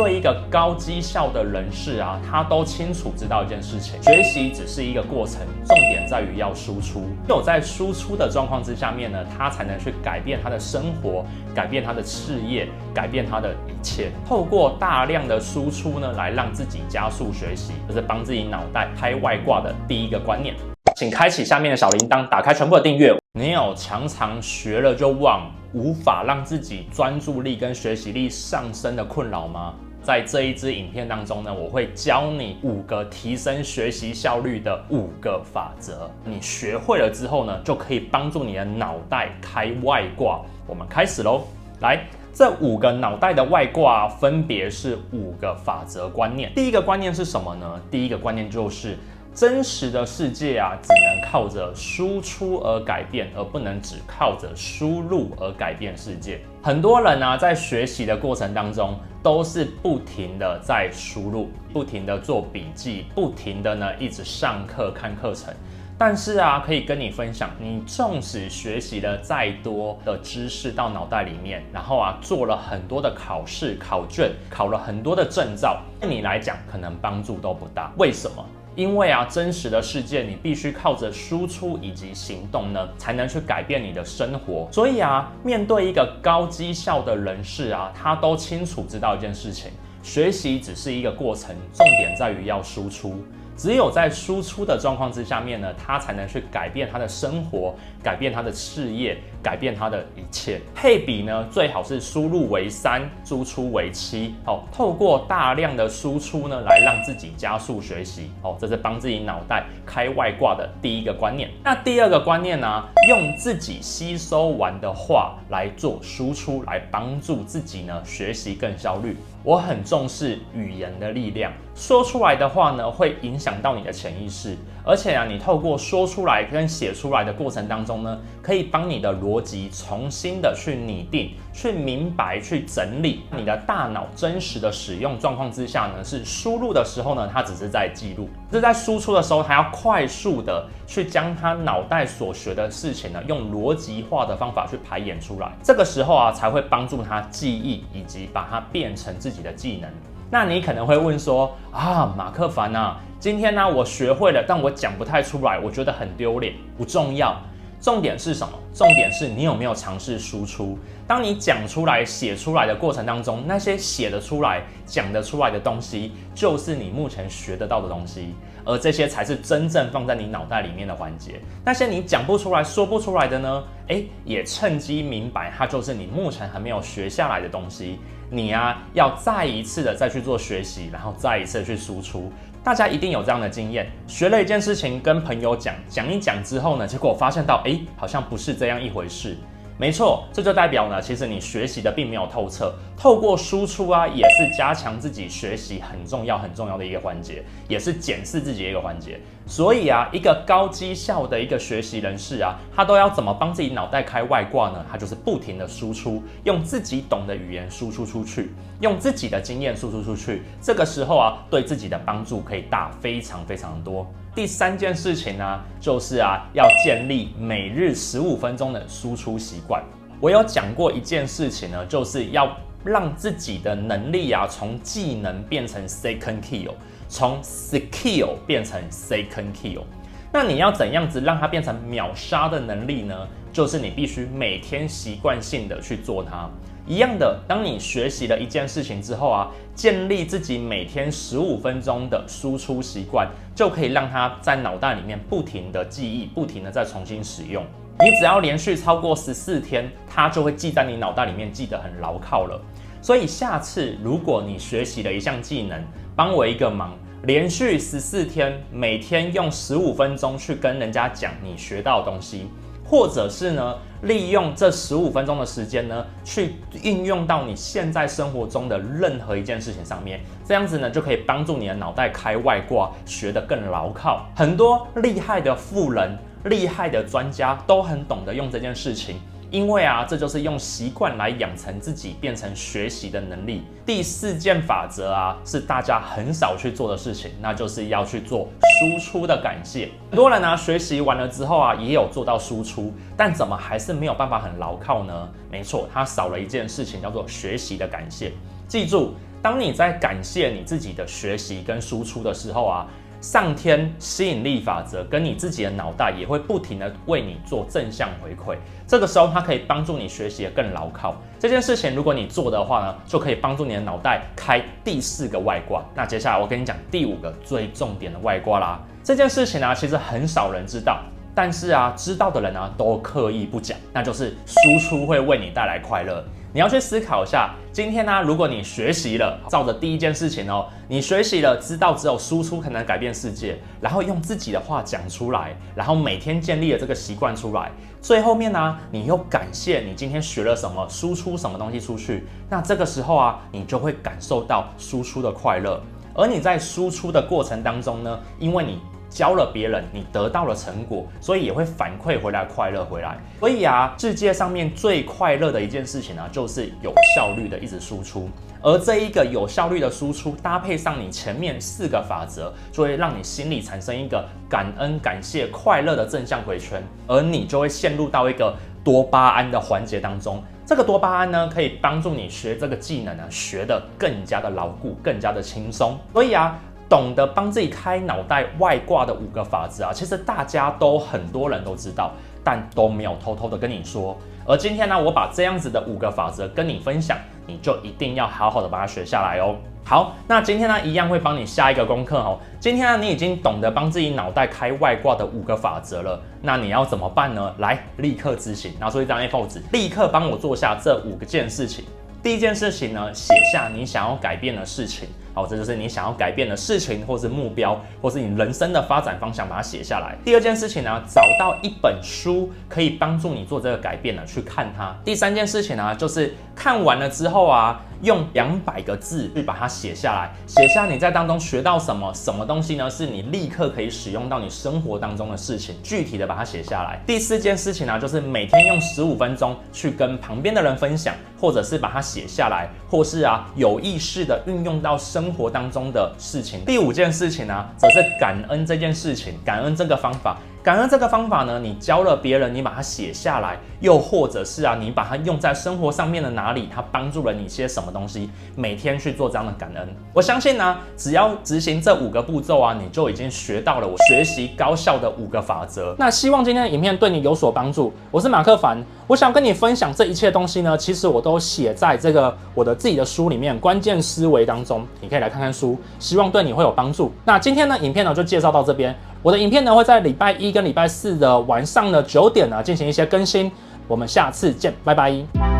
对一个高绩效的人士啊，他都清楚知道一件事情：学习只是一个过程，重点在于要输出。只有在输出的状况之下面呢，他才能去改变他的生活，改变他的事业，改变他的一切。透过大量的输出呢，来让自己加速学习，这是帮自己脑袋开外挂的第一个观念。请开启下面的小铃铛，打开全部的订阅。你有常常学了就忘，无法让自己专注力跟学习力上升的困扰吗？在这一支影片当中呢，我会教你5个提升学习效率的5个法则。你学会了之后呢，就可以帮助你的脑袋开外挂。我们开始咯。来，这5个脑袋的外挂分别是5个法则观念。第一个观念是什么呢？第一个观念就是真实的世界啊，只能靠着输出而改变，而不能只靠着输入而改变世界。很多人啊，在学习的过程当中，都是不停的在输入，不停的做笔记，不停的呢一直上课看课程。但是啊，可以跟你分享，你纵使学习了再多的知识到脑袋里面，然后啊做了很多的考试考卷，考了很多的证照，对你来讲可能帮助都不大。为什么？因为啊，真实的世界你必须靠着输出以及行动呢，才能去改变你的生活。所以啊，面对一个高绩效的人士啊，他都清楚知道一件事情：学习只是一个过程，重点在于要输出。只有在输出的状况之下面呢，他才能去改变他的生活，改变他的事业，改变他的一切。配比呢，最好是输入为3，输出为7。透过大量的输出呢，来让自己加速学习。这是帮自己脑袋开外挂的第一个观念。那第二个观念呢，用自己吸收完的话来做输出，来帮助自己呢学习更效率。我很重视语言的力量，说出来的话呢，会影响到你的潜意识，而且啊，你透过说出来跟写出来的过程当中呢，可以帮你的逻辑重新的去拟定、去明白、去整理。你的大脑真实的使用状况之下呢，是输入的时候呢，它只是在记录；是在输出的时候，它要快速的去将它脑袋所学的事情呢，用逻辑化的方法去排演出来。这个时候啊，才会帮助它记忆以及把它变成自己的技能。那你可能会问说啊，马克凡啊，今天呢我学会了，但我讲不太出来，我觉得很丢脸。不重要，重点是什么？重点是你有没有尝试输出。当你讲出来、写出来的过程当中，那些写得出来、讲得出来的东西，就是你目前学得到的东西，而这些才是真正放在你脑袋里面的环节。那些你讲不出来、说不出来的呢？也趁机明白，它就是你目前还没有学下来的东西。你啊，要再一次的再去做学习，然后再一次的去输出。大家一定有这样的经验，学了一件事情跟朋友讲一讲之后呢，结果发现到好像不是这样一回事。没错，这就代表呢，其实你学习的并没有透彻。透过输出啊，也是加强自己学习很重要的一个环节，也是检视自己的一个环节。所以啊，一个高绩效的一个学习人士啊，他都要怎么帮自己脑袋开外挂呢？他就是不停的输出，用自己懂的语言输出出去，用自己的经验输出出去。这个时候啊，对自己的帮助可以大非常非常多。第3件事情呢，就是啊，要建立每日15分钟的输出习惯。我有讲过一件事情呢，就是要让自己的能力啊，从技能变成 second kill， 从 skill 变成 second kill。那你要怎样子让它变成秒杀的能力呢？就是你必须每天习惯性的去做它。一样的，当你学习了一件事情之后啊，建立自己每天15分钟的输出习惯，就可以让它在脑袋里面不停的记忆，不停的再重新使用。你只要连续超过14天，它就会记在你脑袋里面，记得很牢靠了。所以下次如果你学习了一项技能，帮我一个忙，连续14天，每天用15分钟去跟人家讲你学到的东西。或者是呢，利用这15分钟的时间呢，去运用到你现在生活中的任何一件事情上面，这样子呢，就可以帮助你的脑袋开外挂，学得更牢靠。很多厉害的富人、厉害的专家都很懂得用这件事情。因为啊，这就是用习惯来养成自己变成学习的能力。第4件法则啊，是大家很少去做的事情，那就是要去做输出的感谢。很多人啊，学习完了之后啊，也有做到输出，但怎么还是没有办法很牢靠呢？没错，他少了一件事情，叫做学习的感谢。记住，当你在感谢你自己的学习跟输出的时候啊，上天吸引力法则跟你自己的脑袋也会不停的为你做正向回馈，这个时候它可以帮助你学习的更牢靠。这件事情如果你做的话呢，就可以帮助你的脑袋开第4个外挂。那接下来我跟你讲第5个最重点的外挂啦。这件事情啊，其实很少人知道，但是啊，知道的人啊都刻意不讲，那就是输出会为你带来快乐。你要去思考一下，今天呢，如果你学习了，照着第一件事情哦，你学习了，知道只有输出可能改变世界，然后用自己的话讲出来，然后每天建立了这个习惯出来，最后面呢，你又感谢你今天学了什么，输出什么东西出去，那这个时候啊，你就会感受到输出的快乐，而你在输出的过程当中呢，因为你教了别人，你得到了成果，所以也会反馈回来快乐回来。所以啊，世界上面最快乐的一件事情呢，就是有效率的一直输出。而这一个有效率的输出，搭配上你前面4个法则，就会让你心里产生一个感恩、感谢、快乐的正向回圈，而你就会陷入到一个多巴胺的环节当中。这个多巴胺呢，可以帮助你学这个技能呢，学得更加的牢固，更加的轻松。所以啊，懂得帮自己开脑袋外挂的5个法则啊，其实大家都很多人都知道，但都没有偷偷的跟你说。而今天呢，我把这样子的5个法则跟你分享，你就一定要好好的把它学下来哦。好，那今天呢，一样会帮你下一个功课哦。今天呢，你已经懂得帮自己脑袋开外挂的5个法则了，那你要怎么办呢？来，立刻执行，拿出一张 A4 纸，立刻帮我做下这5件事情。第一件事情呢，写下你想要改变的事情。好，这就是你想要改变的事情，或是目标，或是你人生的发展方向，把它写下来。第2件事情呢，找到一本书可以帮助你做这个改变呢，去看它。第3件事情呢，就是看完了之后啊，用200个字去把它写下来，写下你在当中学到什么，什么东西呢，是你立刻可以使用到你生活当中的事情，具体的把它写下来。第4件事情呢，就是每天用15分钟去跟旁边的人分享，或者是把它写下来，或是啊有意识的运用到生活当中的事情。第5件事情呢，则是感恩这件事情，感恩这个方法。感恩这个方法呢，你教了别人，你把它写下来，又或者是啊，你把它用在生活上面的哪里，它帮助了你些什么东西，每天去做这样的感恩。我相信呢，只要执行这5个步骤啊，你就已经学到了我学习高效的5个法则。那希望今天的影片对你有所帮助。我是马克凡，我想跟你分享这一切东西呢，其实我都写在这个我的自己的书里面，关键思维当中，你可以来看看书，希望对你会有帮助。那今天呢，影片呢就介绍到这边。我的影片呢会在礼拜1跟礼拜4的晚上的9点呢进行一些更新，我们下次见，拜拜。